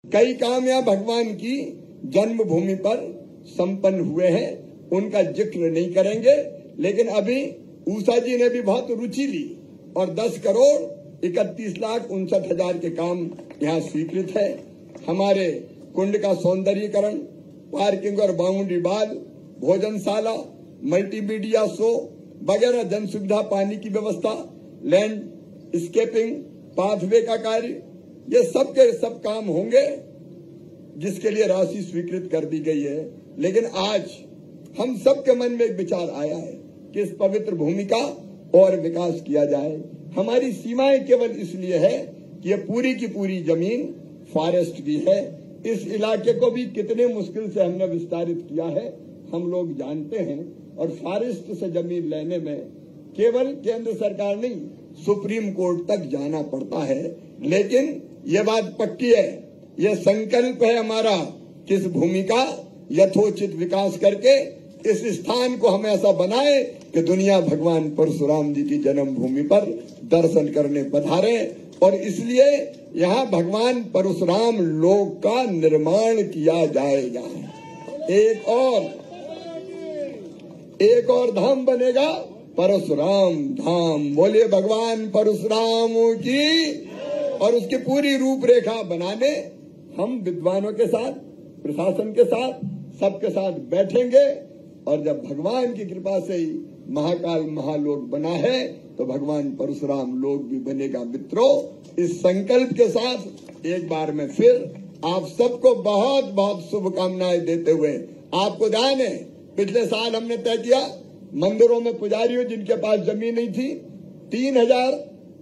कई काम यहाँ भगवान की जन्मभूमि पर संपन्न हुए हैं, उनका जिक्र नहीं करेंगे। लेकिन अभी ऊषा जी ने भी बहुत रुचि ली और 10,31,59,60,000 के काम यहाँ स्वीकृत है। हमारे कुंड का सौंदर्यीकरण, पार्किंग और बाउंड्री वाल, भोजनशाला, मल्टीमीडिया शो वगैरह, जन सुविधा, पानी की व्यवस्था, लैंडस्केपिंग, पाथवे का कार्य, ये सब के सब काम होंगे जिसके लिए राशि स्वीकृत कर दी गई है। लेकिन आज हम सबके मन में एक विचार आया है कि इस पवित्र भूमि का और विकास किया जाए। हमारी सीमाएं केवल इसलिए है कि ये पूरी की पूरी जमीन फॉरेस्ट की है। इस इलाके को भी कितने मुश्किल से हमने विस्तारित किया है हम लोग जानते हैं। और फॉरेस्ट से जमीन लेने में केवल केंद्र सरकार नहीं, सुप्रीम कोर्ट तक जाना पड़ता है। लेकिन ये बात पक्की है, ये संकल्प है हमारा कि इस भूमि का यथोचित विकास करके इस स्थान को हम ऐसा बनाए कि दुनिया भगवान परशुराम जी की जन्मभूमि पर दर्शन करने पधारे। और इसलिए यहाँ भगवान परशुराम लोक का निर्माण किया जाएगा। एक और धाम बनेगा, परशुराम धाम। बोले भगवान परशुराम की। और उसकी पूरी रूपरेखा बनाने हम विद्वानों के साथ, प्रशासन के साथ, सबके साथ बैठेंगे। और जब भगवान की कृपा से ही महाकाल महालोक बना है तो भगवान परशुराम लोक भी बनेगा। मित्रों, इस संकल्प के साथ एक बार में फिर आप सबको बहुत बहुत शुभकामनाएं देते हुए, आपको ध्यान है पिछले साल हमने तय किया मंदिरों में पुजारियों जिनके पास जमीन नहीं थी 3,000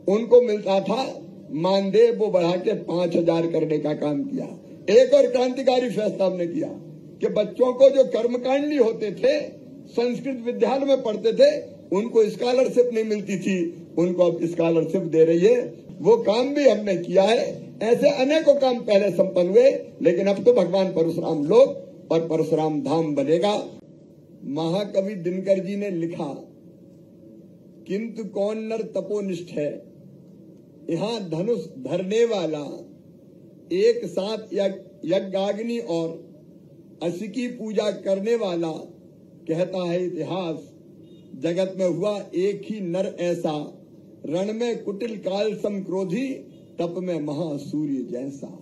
उनको मिलता था, मानदेय वो बढ़ा के 5,000 करने का काम किया। एक और क्रांतिकारी फैसला हमने किया कि बच्चों को जो कर्मकांडी होते थे, संस्कृत विद्यालय में पढ़ते थे, उनको स्कॉलरशिप नहीं मिलती थी, उनको अब स्कॉलरशिप दे रही है। वो काम भी हमने किया है। ऐसे अनेकों काम पहले संपन्न हुए, लेकिन अब तो भगवान परशुराम लोक और परशुराम धाम बनेगा। महाकवि दिनकर जी ने लिखा, किंतु कौन नर तपोनिष्ठ है, यहाँ धनुष धरने वाला, एक साथ यज्ञाग्नि और असी की पूजा करने वाला। कहता है इतिहास, जगत में हुआ एक ही नर ऐसा, रण में कुटिल काल सम क्रोधी, तप में महासूर्य जैसा।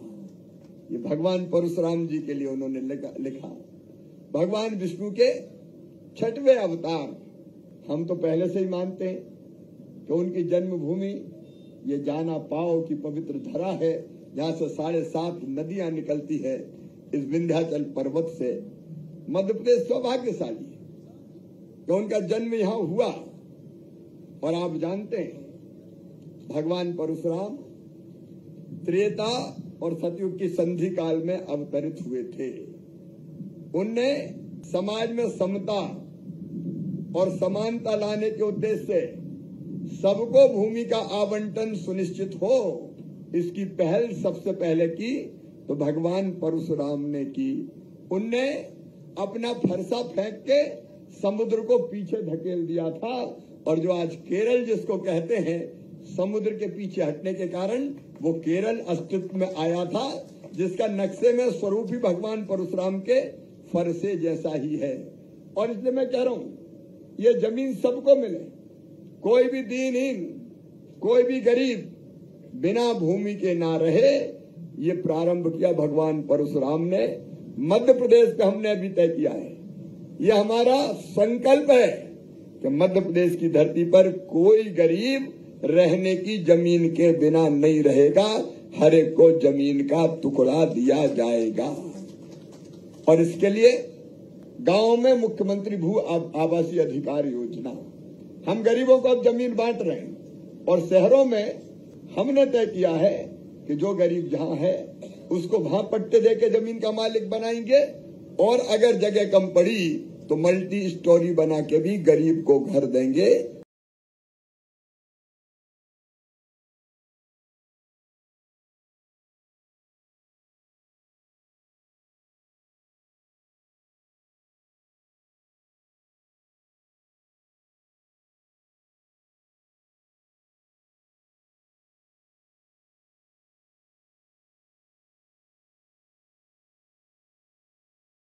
ये भगवान परशुराम जी के लिए उन्होंने लिखा। भगवान विष्णु के 6वें अवतार हम तो पहले से ही मानते हैं कि उनकी जन्मभूमि ये जाना पाओ की पवित्र धरा है, जहाँ से 7.5 नदियां निकलती है इस विंध्याचल पर्वत से। मध्य प्रदेश सौभाग्यशाली है कि उनका जन्म यहाँ हुआ। और आप जानते हैं भगवान परशुराम त्रेता और सतयुग की संधि काल में अवतरित हुए थे। उनने समाज में समता और समानता लाने के उद्देश्य से सबको भूमि का आवंटन सुनिश्चित हो, इसकी पहल सबसे पहले की तो भगवान परशुराम ने की। उनने अपना फरसा फेंक के समुद्र को पीछे धकेल दिया था। और जो आज केरल जिसको कहते हैं, समुद्र के पीछे हटने के कारण वो केरल अस्तित्व में आया था, जिसका नक्शे में स्वरूप ही भगवान परशुराम के फरसे जैसा ही है। और इसलिए मैं कह रहा हूं, ये जमीन सबको मिले, कोई भी दीनहीन, कोई भी गरीब बिना भूमि के ना रहे। ये प्रारंभ किया भगवान परशुराम ने। मध्य प्रदेश पे हमने अभी तय किया है, ये हमारा संकल्प है कि मध्य प्रदेश की धरती पर कोई गरीब रहने की जमीन के बिना नहीं रहेगा, हर एक को जमीन का टुकड़ा दिया जाएगा। और इसके लिए गांव में मुख्यमंत्री भू आवासीय अधिकार योजना, हम गरीबों को अब जमीन बांट रहे हैं। और शहरों में हमने तय किया है कि जो गरीब जहां है उसको वहां पट्टे देके जमीन का मालिक बनाएंगे। और अगर जगह कम पड़ी तो मल्टी स्टोरी बना के भी गरीब को घर देंगे।